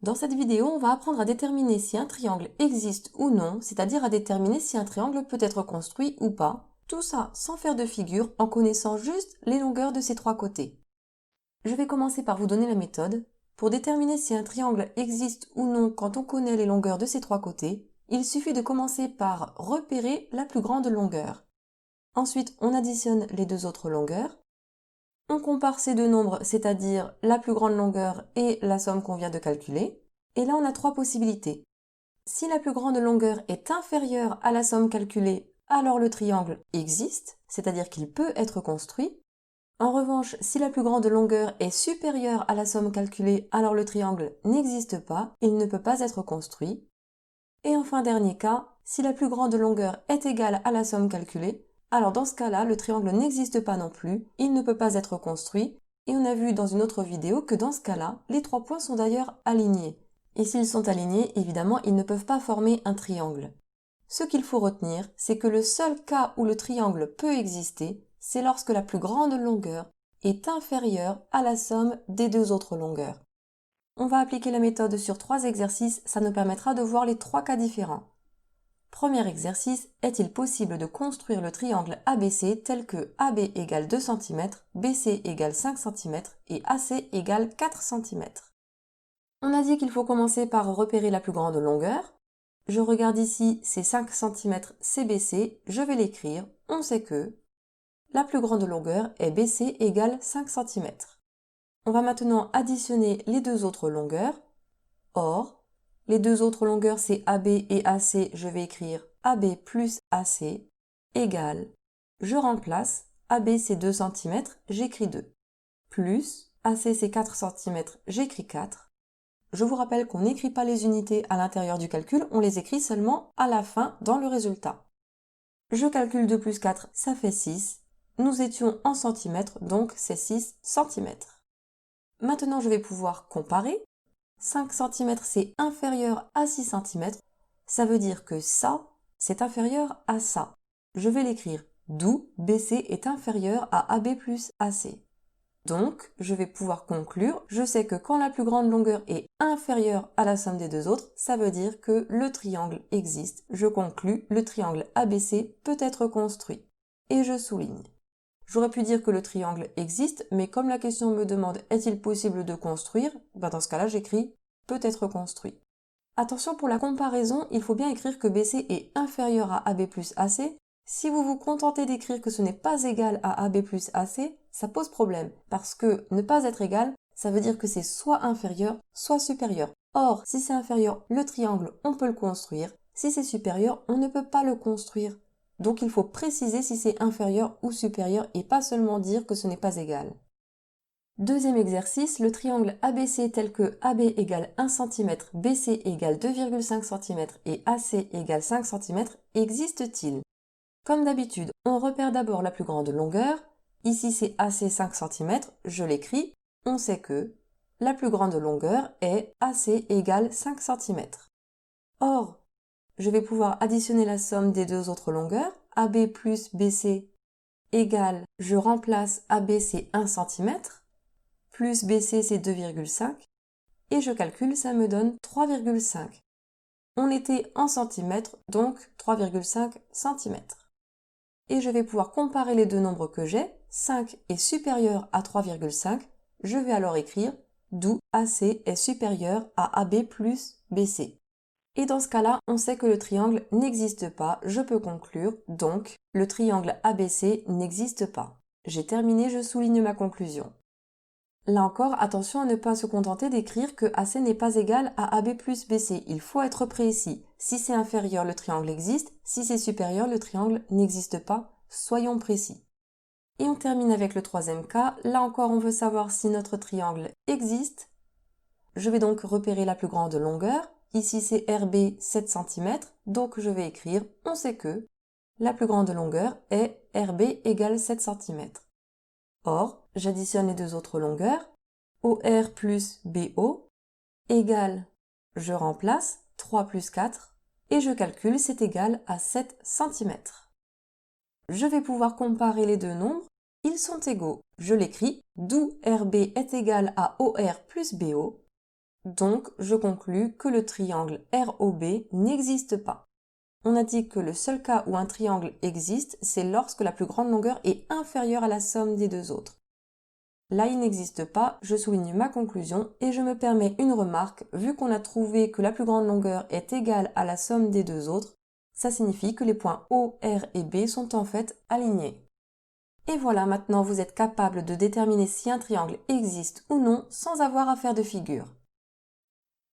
Dans cette vidéo, on va apprendre à déterminer si un triangle existe ou non, c'est-à-dire à déterminer si un triangle peut être construit ou pas. Tout ça sans faire de figure, en connaissant juste les longueurs de ses trois côtés. Je vais commencer par vous donner la méthode. Pour déterminer si un triangle existe ou non quand on connaît les longueurs de ses trois côtés, il suffit de commencer par repérer la plus grande longueur. Ensuite, on additionne les deux autres longueurs. On compare ces deux nombres, c'est-à-dire la plus grande longueur et la somme qu'on vient de calculer. Et là, on a trois possibilités. Si la plus grande longueur est inférieure à la somme calculée, alors le triangle existe, c'est-à-dire qu'il peut être construit. En revanche, si la plus grande longueur est supérieure à la somme calculée, alors le triangle n'existe pas, il ne peut pas être construit. Et enfin, dernier cas, si la plus grande longueur est égale à la somme calculée, alors dans ce cas-là, le triangle n'existe pas non plus, il ne peut pas être construit, et on a vu dans une autre vidéo que dans ce cas-là, les trois points sont d'ailleurs alignés. Et s'ils sont alignés, évidemment, ils ne peuvent pas former un triangle. Ce qu'il faut retenir, c'est que le seul cas où le triangle peut exister, c'est lorsque la plus grande longueur est inférieure à la somme des deux autres longueurs. On va appliquer la méthode sur 3 exercices, ça nous permettra de voir les 3 cas différents. Premier exercice, est-il possible de construire le triangle ABC tel que AB égale 2 cm, BC égale 5 cm et AC égale 4 cm? On a dit qu'il faut commencer par repérer la plus grande longueur. Je regarde ici, c'est 5 cm CBC, je vais l'écrire, on sait que la plus grande longueur est BC égale 5 cm. On va maintenant additionner les deux autres longueurs. Or, les deux autres longueurs, c'est AB et AC, je vais écrire AB plus AC égale, je remplace, AB c'est 2 cm, j'écris 2, plus AC c'est 4 cm, j'écris 4. Je vous rappelle qu'on n'écrit pas les unités à l'intérieur du calcul, on les écrit seulement à la fin dans le résultat. Je calcule 2 plus 4, ça fait 6. Nous étions en centimètres, donc c'est 6 cm. Maintenant, je vais pouvoir comparer. 5 cm, c'est inférieur à 6 cm. Ça veut dire que ça, c'est inférieur à ça. Je vais l'écrire, d'où BC est inférieur à AB plus AC. Donc, je vais pouvoir conclure, je sais que quand la plus grande longueur est inférieure à la somme des deux autres, ça veut dire que le triangle existe. Je conclus, le triangle ABC peut être construit. Et je souligne. J'aurais pu dire que le triangle existe, mais comme la question me demande est-il possible de construire, dans ce cas-là j'écris peut être construit. Attention, pour la comparaison, il faut bien écrire que BC est inférieur à AB plus AC. Si vous vous contentez d'écrire que ce n'est pas égal à AB plus AC, ça pose problème, parce que ne pas être égal, ça veut dire que c'est soit inférieur, soit supérieur. Or, si c'est inférieur, le triangle, on peut le construire. Si c'est supérieur, on ne peut pas le construire. Donc il faut préciser si c'est inférieur ou supérieur et pas seulement dire que ce n'est pas égal. Deuxième exercice, le triangle ABC tel que AB égale 1 cm, BC égale 2,5 cm et AC égale 5 cm existe-t-il? Comme d'habitude, on repère d'abord la plus grande longueur. Ici c'est AC 5 cm, je l'écris, on sait que la plus grande longueur est AC égale 5 cm. Or, je vais pouvoir additionner la somme des deux autres longueurs. AB plus BC égale, je remplace AB c'est 1 cm, plus BC c'est 2,5, et je calcule, ça me donne 3,5. On était en centimètres, donc 3,5 cm. Et je vais pouvoir comparer les deux nombres que j'ai. 5 est supérieur à 3,5, je vais alors écrire, d'où AC est supérieur à AB plus BC. Et dans ce cas-là, on sait que le triangle n'existe pas, je peux conclure, donc le triangle ABC n'existe pas. J'ai terminé, je souligne ma conclusion. Là encore, attention à ne pas se contenter d'écrire que AC n'est pas égal à AB plus BC, il faut être précis. Si c'est inférieur, le triangle existe, si c'est supérieur, le triangle n'existe pas, soyons précis. Et on termine avec le troisième cas, là encore on veut savoir si notre triangle existe. Je vais donc repérer la plus grande longueur. Ici c'est RB 7 cm, donc je vais écrire, on sait que la plus grande longueur est RB égale 7 cm. Or, j'additionne les deux autres longueurs, OR plus BO égale, je remplace 3 plus 4 et je calcule, c'est égal à 7 cm. Je vais pouvoir comparer les deux nombres, ils sont égaux, je l'écris, d'où RB est égal à OR plus BO. Donc, je conclus que le triangle ROB n'existe pas. On a dit que le seul cas où un triangle existe, c'est lorsque la plus grande longueur est inférieure à la somme des deux autres. Là, il n'existe pas, je souligne ma conclusion et je me permets une remarque, vu qu'on a trouvé que la plus grande longueur est égale à la somme des deux autres, ça signifie que les points O, R et B sont en fait alignés. Et voilà, maintenant vous êtes capable de déterminer si un triangle existe ou non sans avoir à faire de figure.